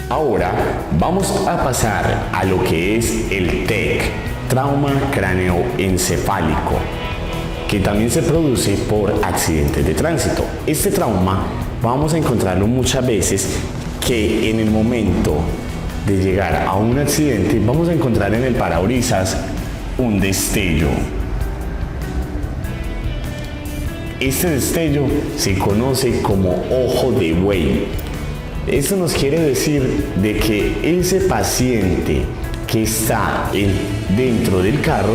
Ahora vamos a pasar a lo que es el TEC, trauma cráneoencefálico, que también se produce por accidentes de tránsito. Este trauma vamos a encontrarlo muchas veces que en el momento de llegar a un accidente vamos a encontrar en el parabrisas un destello. Este destello se conoce como ojo de buey. Esto nos quiere decir de que ese paciente que está dentro del carro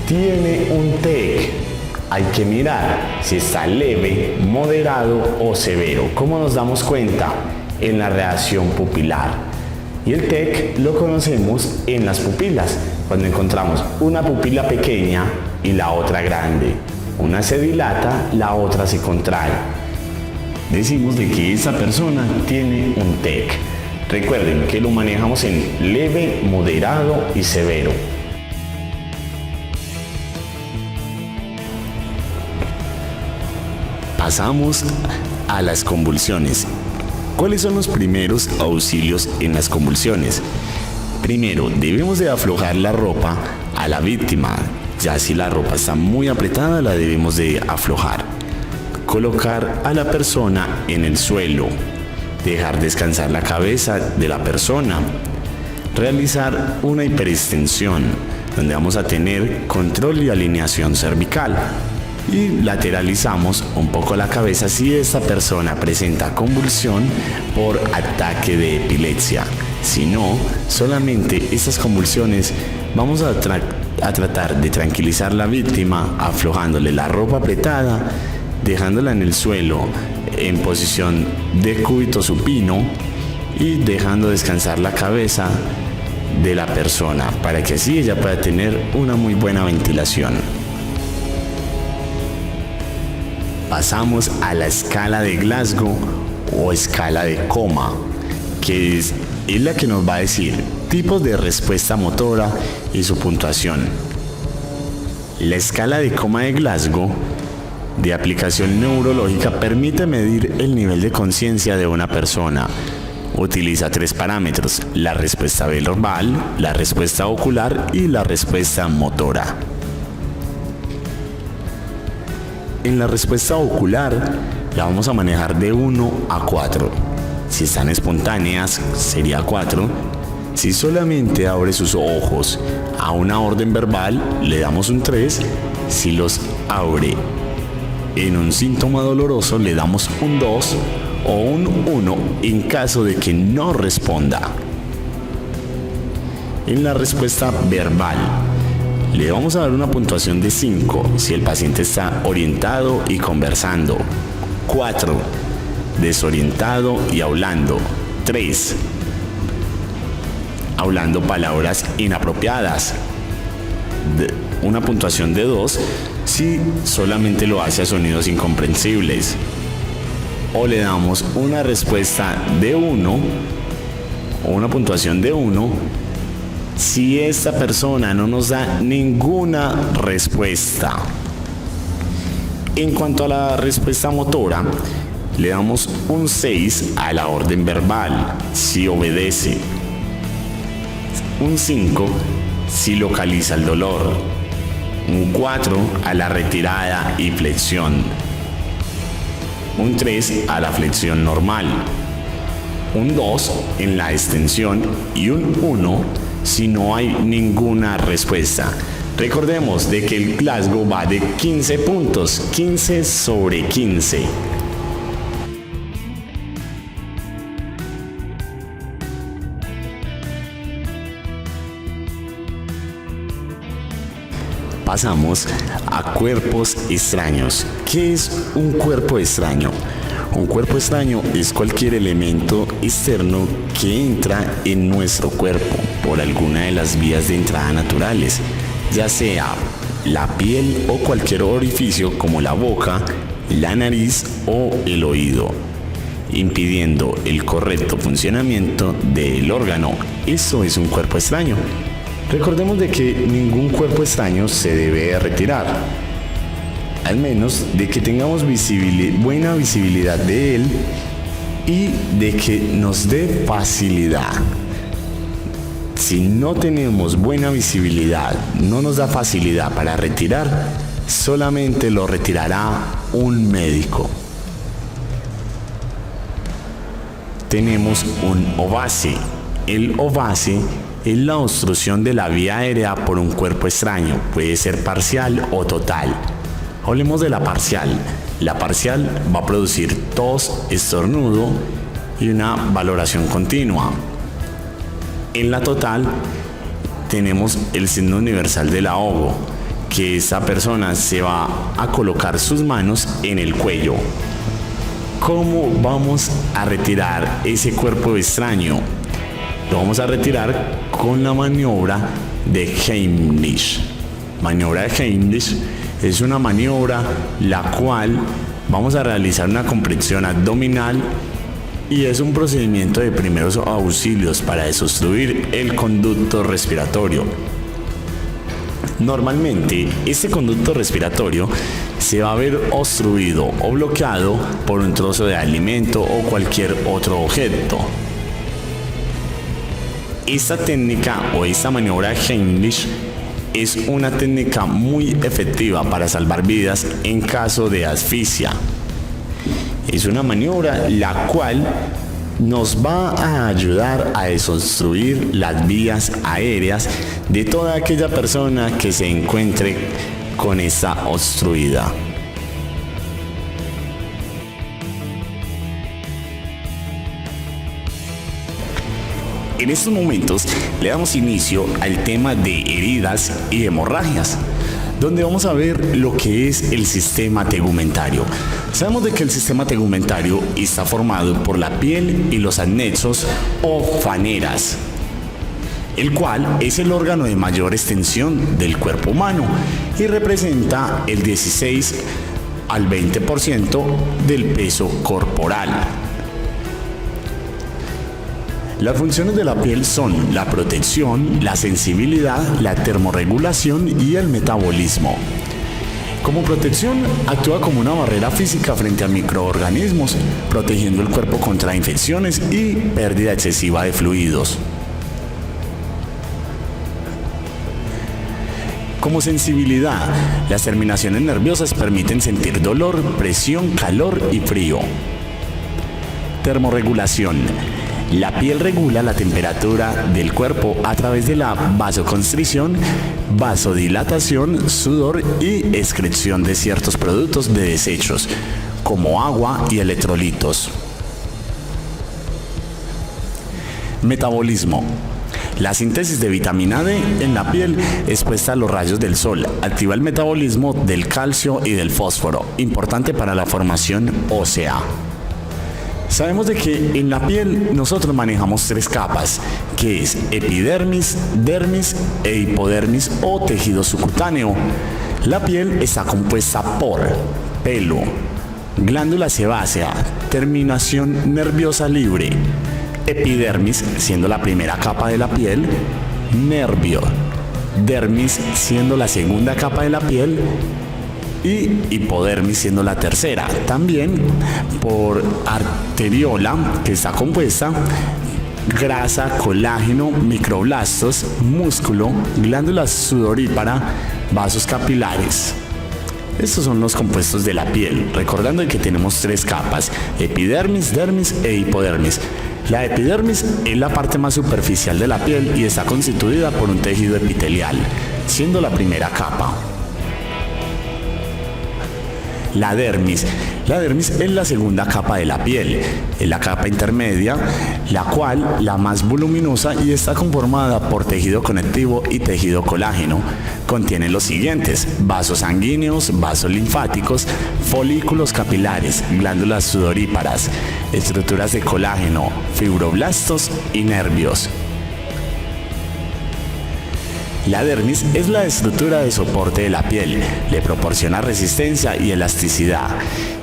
tiene un TEC. Hay que mirar si está leve, moderado o severo. ¿Cómo nos damos cuenta? En la reacción pupilar. Y el TEC lo conocemos en las pupilas, cuando encontramos una pupila pequeña y la otra grande. Una se dilata, la otra se contrae. Decimos de que esa persona tiene un TEC. Recuerden que lo manejamos en leve, moderado y severo. Pasamos a las convulsiones. ¿Cuáles son los primeros auxilios en las convulsiones? Primero, debemos de aflojar la ropa a la víctima. Ya si la ropa está muy apretada, la debemos de aflojar. Colocar a la persona en el suelo. Dejar descansar la cabeza de la persona. Realizar una hiperextensión, donde vamos a tener control y alineación cervical. Y lateralizamos un poco la cabeza si esta persona presenta convulsión por ataque de epilepsia. Si no, solamente estas convulsiones vamos a tratar de tranquilizar a la víctima aflojándole la ropa apretada, dejándola en el suelo en posición de cúbito supino y dejando descansar la cabeza de la persona para que así ella pueda tener una muy buena ventilación. Pasamos a la escala de Glasgow o escala de coma, que es la que nos va a decir tipos de respuesta motora y su puntuación. La escala de coma de Glasgow, de aplicación neurológica, permite medir el nivel de conciencia de una persona. Utiliza 3 parámetros: la respuesta verbal, la respuesta ocular y la respuesta motora. En la respuesta ocular la vamos a manejar de 1 a 4. Si están espontáneas sería 4. Si solamente abre sus ojos a una orden verbal le damos un 3. Si los abre en un síntoma doloroso le damos un 2 o un 1 en caso de que no responda. En la respuesta verbal le vamos a dar una puntuación de 5 si el paciente está orientado y conversando, 4 desorientado y hablando, 3 hablando palabras inapropiadas, una puntuación de 2 si solamente lo hace a sonidos incomprensibles, o le damos una respuesta de 1 o una puntuación de 1 si esta persona no nos da ninguna respuesta. En cuanto a la respuesta motora, le damos un 6 a la orden verbal si obedece, un 5 si localiza el dolor, un 4 a la retirada y flexión, un 3 a la flexión normal, un 2 en la extensión y un 1 si no hay ninguna respuesta. Recordemos de que el Glasgow va de 15 puntos, 15 sobre 15. Pasamos a cuerpos extraños. ¿Qué es un cuerpo extraño? Un cuerpo extraño es cualquier elemento externo que entra en nuestro cuerpo por alguna de las vías de entrada naturales, ya sea la piel o cualquier orificio como la boca, la nariz o el oído, impidiendo el correcto funcionamiento del órgano. Eso es un cuerpo extraño. Recordemos de que ningún cuerpo extraño se debe retirar, al menos de que tengamos buena visibilidad de él y de que nos dé facilidad. Si no tenemos buena visibilidad, no nos da facilidad para retirar, solamente lo retirará un médico. Tenemos un ovase. El ovase es la obstrucción de la vía aérea por un cuerpo extraño, puede ser parcial o total. Hablemos de la parcial. La parcial va a producir tos, estornudo y una valoración continua. En la total tenemos el signo universal del ahogo, que esa persona se va a colocar sus manos en el cuello. ¿Cómo vamos a retirar ese cuerpo extraño? Lo vamos a retirar con la maniobra de Heimlich. Maniobra de Heimlich es una maniobra la cual vamos a realizar una compresión abdominal y es un procedimiento de primeros auxilios para desobstruir el conducto respiratorio. Normalmente, este conducto respiratorio se va a ver obstruido o bloqueado por un trozo de alimento o cualquier otro objeto. Esta técnica o esta maniobra Heimlich es una técnica muy efectiva para salvar vidas en caso de asfixia. Es una maniobra la cual nos va a ayudar a desobstruir las vías aéreas de toda aquella persona que se encuentre con esta obstruida. En estos momentos le damos inicio al tema de heridas y hemorragias, donde vamos a ver lo que es el sistema tegumentario. Sabemos de que el sistema tegumentario está formado por la piel y los anexos o faneras, el cual es el órgano de mayor extensión del cuerpo humano y representa el 16 al 20% del peso corporal. Las funciones de la piel son la protección, la sensibilidad, la termorregulación y el metabolismo. Como protección, actúa como una barrera física frente a microorganismos, protegiendo el cuerpo contra infecciones y pérdida excesiva de fluidos. Como sensibilidad, las terminaciones nerviosas permiten sentir dolor, presión, calor y frío. Termorregulación. La piel regula la temperatura del cuerpo a través de la vasoconstricción, vasodilatación, sudor y excreción de ciertos productos de desechos, como agua y electrolitos. Metabolismo. La síntesis de vitamina D en la piel expuesta a los rayos del sol activa el metabolismo del calcio y del fósforo, importante para la formación ósea. Sabemos de que en la piel nosotros manejamos tres capas, que es epidermis, dermis e hipodermis o tejido subcutáneo. La piel está compuesta por pelo, glándula sebácea, terminación nerviosa libre, epidermis siendo la primera capa de la piel, nervio, dermis siendo la segunda capa de la piel y hipodermis siendo la tercera. También por arteriola, que está compuesta grasa, colágeno, microblastos, músculo, glándula sudorípara, vasos capilares. Estos son los compuestos de la piel, recordando que tenemos tres capas: epidermis, dermis e hipodermis. La epidermis es la parte más superficial de la piel y está constituida por un tejido epitelial, siendo la primera capa. La dermis es la segunda capa de la piel, es la capa intermedia, la cual la más voluminosa y está conformada por tejido conectivo y tejido colágeno. Contiene los siguientes: vasos sanguíneos, vasos linfáticos, folículos capilares, glándulas sudoríparas, estructuras de colágeno, fibroblastos y nervios. La dermis es la estructura de soporte de la piel, le proporciona resistencia y elasticidad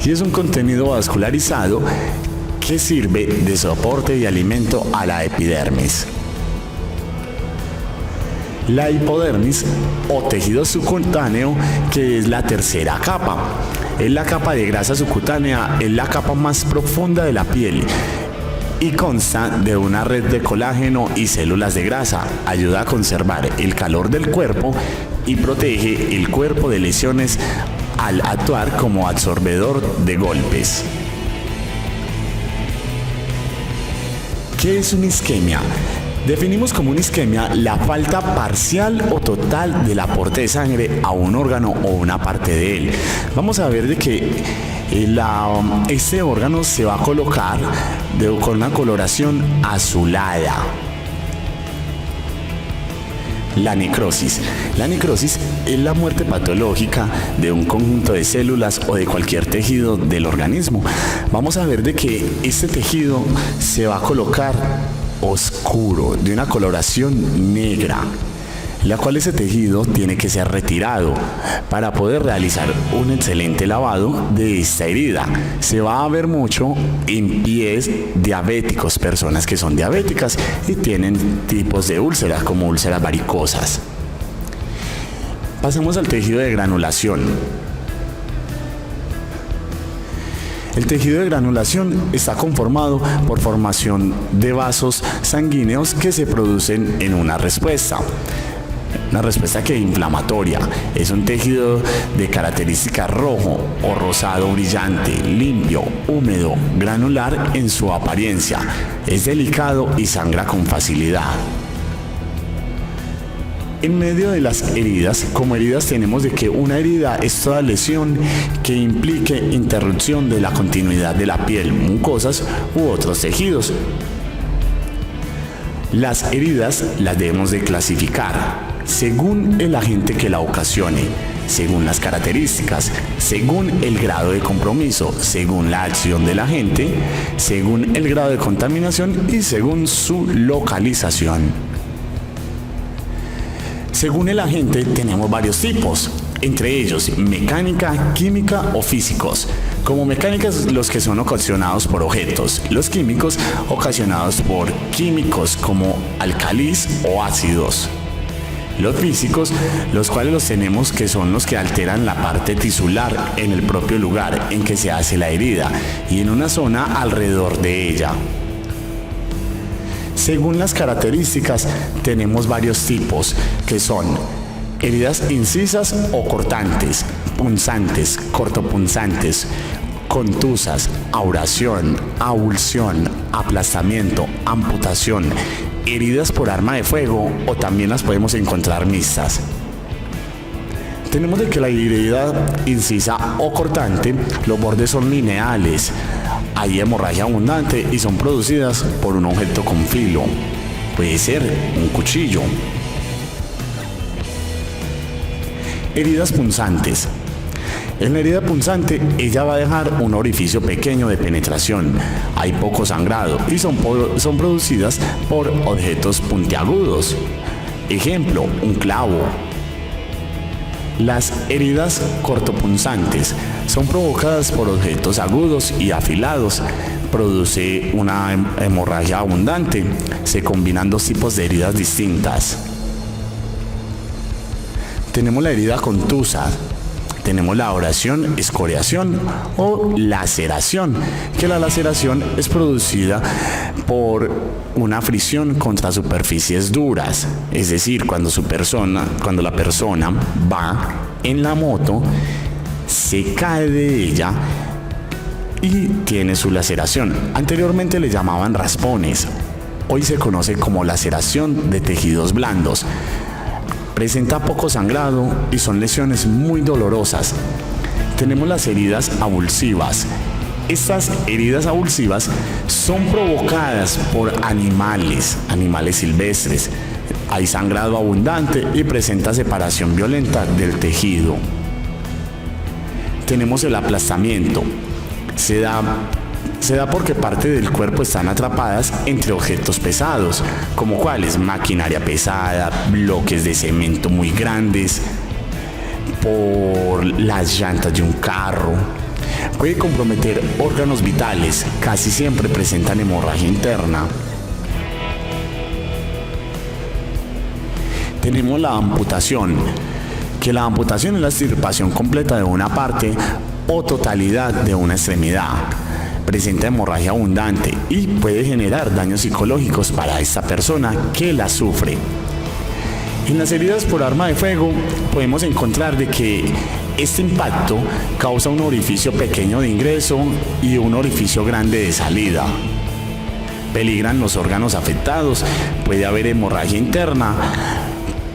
y es un contenido vascularizado que sirve de soporte y alimento a la epidermis. La hipodermis o tejido subcutáneo, que es la tercera capa. es la capa de grasa subcutánea, es la capa más profunda de la piel y consta de una red de colágeno y células de grasa. Ayuda a conservar el calor del cuerpo y protege el cuerpo de lesiones al actuar como absorbedor de golpes. ¿Qué es una isquemia? Definimos como una isquemia la falta parcial o total del aporte de sangre a un órgano o una parte de él. Vamos a ver de que este órgano se va a colocar con una coloración azulada. La necrosis. La necrosis es la muerte patológica de un conjunto de células o de cualquier tejido del organismo. Vamos a ver de que este tejido se va a colocar oscuro, de una coloración negra, la cual ese tejido tiene que ser retirado para poder realizar un excelente lavado de esta herida. Se va a ver mucho en pies diabéticos, personas que son diabéticas y tienen tipos de úlceras como úlceras varicosas. Pasemos al tejido de granulación. El tejido de granulación está conformado por formación de vasos sanguíneos que se producen en una respuesta que es inflamatoria. Es un tejido de característica rojo o rosado brillante, limpio, húmedo, granular en su apariencia. Es delicado y sangra con facilidad. En medio de las heridas, como heridas tenemos de que una herida es toda lesión que implique interrupción de la continuidad de la piel, mucosas u otros tejidos. Las heridas las debemos de clasificar según el agente que la ocasione, según las características, según el grado de compromiso, según la acción del agente, según el grado de contaminación y según su localización. Según el agente tenemos varios tipos, entre ellos mecánica, química o físicos. Como mecánicas, los que son ocasionados por objetos, los químicos ocasionados por químicos como álcalis o ácidos. Los físicos, los cuales los tenemos que son los que alteran la parte tisular en el propio lugar en que se hace la herida y en una zona alrededor de ella. Según las características, tenemos varios tipos, que son heridas incisas o cortantes, punzantes, cortopunzantes, contusas, auración, avulsión, aplastamiento, amputación, heridas por arma de fuego o también las podemos encontrar mixtas. Tenemos de que la herida incisa o cortante, los bordes son lineales, hay hemorragia abundante y son producidas por un objeto con filo. Puede ser un cuchillo. Heridas punzantes. En la herida punzante, ella va a dejar un orificio pequeño de penetración. Hay poco sangrado y son producidas por objetos puntiagudos. Ejemplo, un clavo. Las heridas cortopunzantes son provocadas por objetos agudos y afilados. Produce una hemorragia abundante. Se combinan dos tipos de heridas distintas. Tenemos la herida contusa. Tenemos la abrasión, escoriación o laceración, que la laceración es producida por una fricción contra superficies duras, es decir, cuando la persona va en la moto, se cae de ella y tiene su laceración. Anteriormente le llamaban raspones, hoy se conoce como laceración de tejidos blandos. Presenta poco sangrado y son lesiones muy dolorosas. Tenemos las heridas avulsivas. Estas heridas avulsivas son provocadas por animales silvestres. Hay sangrado abundante y presenta separación violenta del tejido. Tenemos el aplastamiento. Se da porque parte del cuerpo están atrapadas entre objetos pesados, como cuáles, maquinaria pesada, bloques de cemento muy grandes, por las llantas de un carro. Puede comprometer órganos vitales, casi siempre presentan hemorragia interna. Tenemos la amputación, que la amputación es la extirpación completa de una parte o totalidad de una extremidad. Presenta hemorragia abundante y puede generar daños psicológicos para esta persona que la sufre. En las heridas por arma de fuego podemos encontrar de que este impacto causa un orificio pequeño de ingreso y un orificio grande de salida. Peligran los órganos afectados, puede haber hemorragia interna,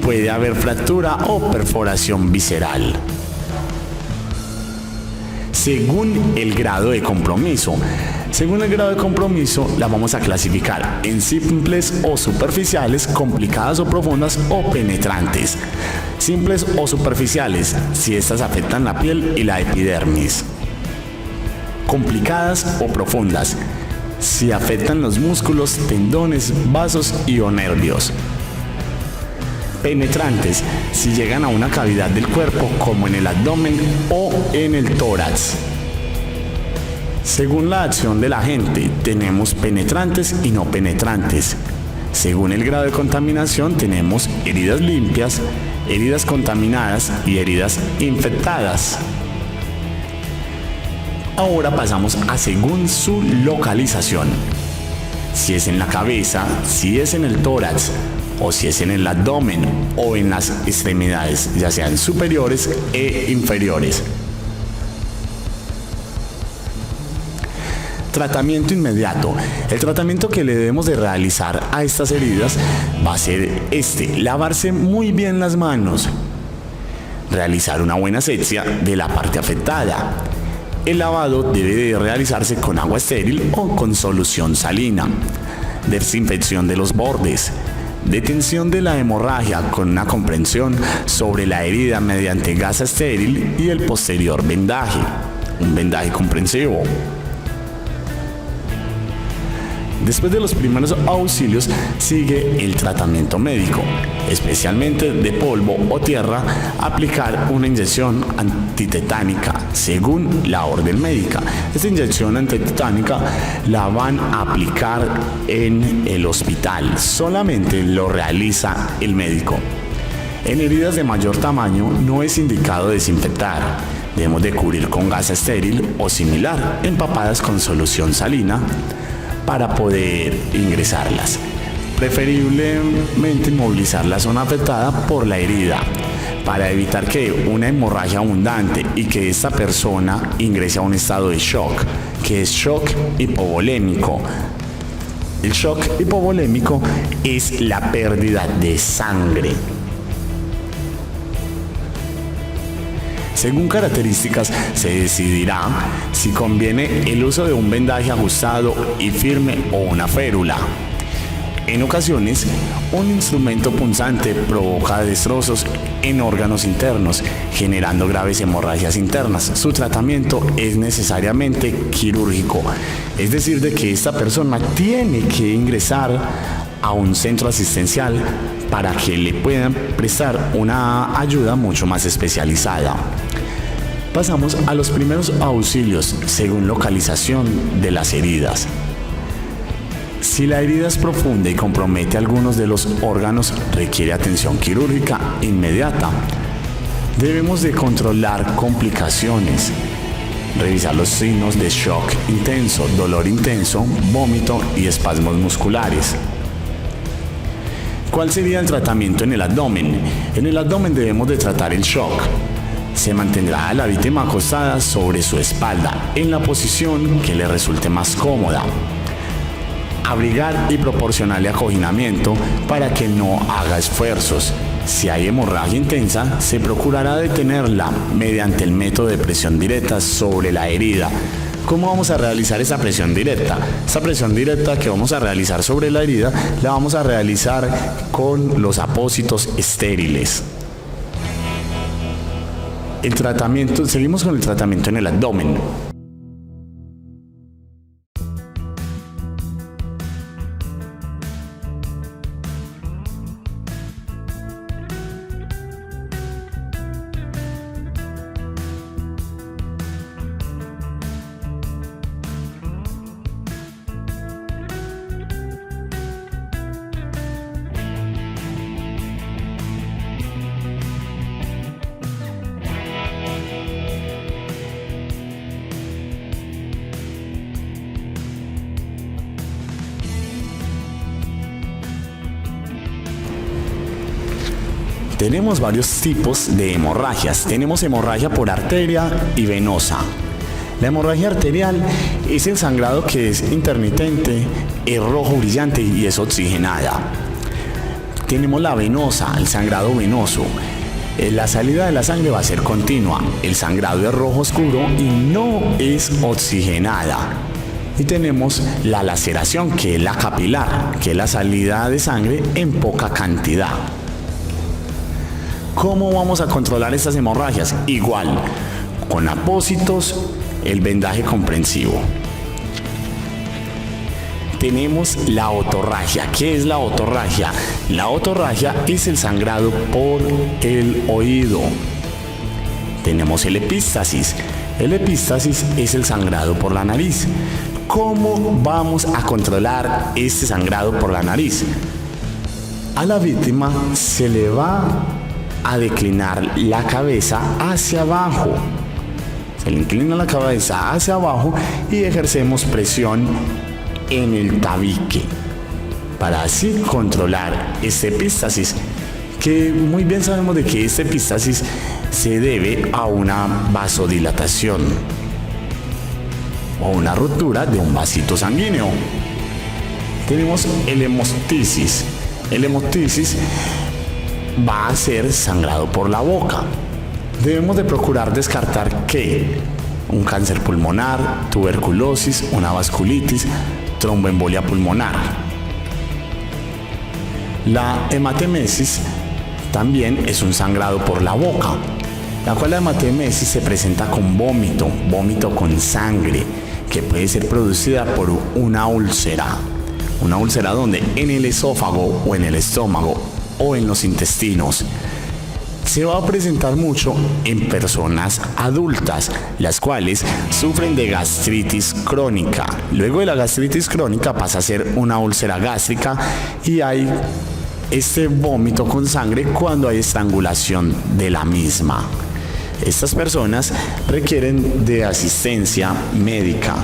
puede haber fractura o perforación visceral. Según el grado de compromiso. Según el grado de compromiso, la vamos a clasificar en simples o superficiales, complicadas o profundas o penetrantes. Simples o superficiales, si estas afectan la piel y la epidermis. Complicadas o profundas, si afectan los músculos, tendones, vasos y o nervios. Penetrantes, si llegan a una cavidad del cuerpo como en el abdomen o en el tórax. Según la acción del agente, tenemos penetrantes y no penetrantes. Según el grado de contaminación, tenemos heridas limpias, heridas contaminadas y heridas infectadas. Ahora pasamos a según su localización. Si es en la cabeza, si es en el tórax, o si es en el abdomen o en las extremidades, ya sean superiores e inferiores. Tratamiento inmediato. El tratamiento que le debemos de realizar a estas heridas va a ser lavarse muy bien las manos, realizar una buena asepsia de la parte afectada. El lavado debe de realizarse con agua estéril o con solución salina. Desinfección de los bordes. Detención de la hemorragia con una comprensión sobre la herida mediante gasa estéril y el posterior vendaje, un vendaje comprensivo. Después de los primeros auxilios sigue el tratamiento médico, especialmente de polvo o tierra, aplicar una inyección antitetánica según la orden médica. Esta inyección antitetánica la van a aplicar en el hospital, solamente lo realiza el médico. En heridas de mayor tamaño no es indicado desinfectar. Debemos de cubrir con gasa estéril o similar, empapadas con solución salina, para poder ingresarlas. Preferiblemente inmovilizar la zona afectada por la herida para evitar que una hemorragia abundante y que esta persona ingrese a un estado de shock, que es shock hipovolémico. El shock hipovolémico es la pérdida de sangre. Según características, se decidirá si conviene el uso de un vendaje ajustado y firme o una férula. En ocasiones, un instrumento punzante provoca destrozos en órganos internos, generando graves hemorragias internas. Su tratamiento es necesariamente quirúrgico, es decir, de que esta persona tiene que ingresar a un centro asistencial para que le puedan prestar una ayuda mucho más especializada. Pasamos a los primeros auxilios según localización de las heridas. Si la herida es profunda y compromete algunos de los órganos, requiere atención quirúrgica inmediata. Debemos de controlar complicaciones, revisar los signos de shock intenso, dolor intenso, vómito y espasmos musculares. ¿Cuál sería el tratamiento en el abdomen? En el abdomen debemos de tratar el shock. Se mantendrá a la víctima acostada sobre su espalda en la posición que le resulte más cómoda. Abrigar y proporcionarle acoginamiento para que no haga esfuerzos. Si hay hemorragia intensa, se procurará detenerla mediante el método de presión directa sobre la herida. ¿Cómo vamos a realizar esa presión directa? Esa presión directa que vamos a realizar sobre la herida la vamos a realizar con los apósitos estériles. El tratamiento, seguimos con el tratamiento en el abdomen. Tenemos varios tipos de hemorragias. Tenemos hemorragia por arteria y venosa. La hemorragia arterial es el sangrado que es intermitente, es rojo brillante y es oxigenada. Tenemos la venosa, el sangrado venoso. La salida de la sangre va a ser continua. El sangrado es rojo oscuro y no es oxigenada. Y tenemos la laceración, que es la capilar, que es la salida de sangre en poca cantidad. ¿Cómo vamos a controlar estas hemorragias? Igual, con apósitos, el vendaje comprensivo. Tenemos la otorragia. ¿Qué es la otorragia? La otorragia es el sangrado por el oído. Tenemos el epístasis. El epístasis es el sangrado por la nariz. ¿Cómo vamos a controlar este sangrado por la nariz? A la víctima se le va a declinar la cabeza hacia abajo. Se le inclina la cabeza hacia abajo y ejercemos presión en el tabique para así controlar este epístasis, que muy bien sabemos de que este epístasis se debe a una vasodilatación o una ruptura de un vasito sanguíneo. Tenemos el hemostisis. El hemostisis va a ser sangrado por la boca. Debemos de procurar descartar que un cáncer pulmonar, tuberculosis, una vasculitis, tromboembolia pulmonar. La hematemesis también es un sangrado por la boca, la cual la hematemesis se presenta con vómito con sangre, que puede ser producida por una úlcera donde en el esófago o en el estómago o en los intestinos. Se va a presentar mucho en personas adultas, las cuales sufren de gastritis crónica. Luego de la gastritis crónica pasa a ser una úlcera gástrica y hay este vómito con sangre cuando hay estrangulación de la misma. Estas personas requieren de asistencia médica.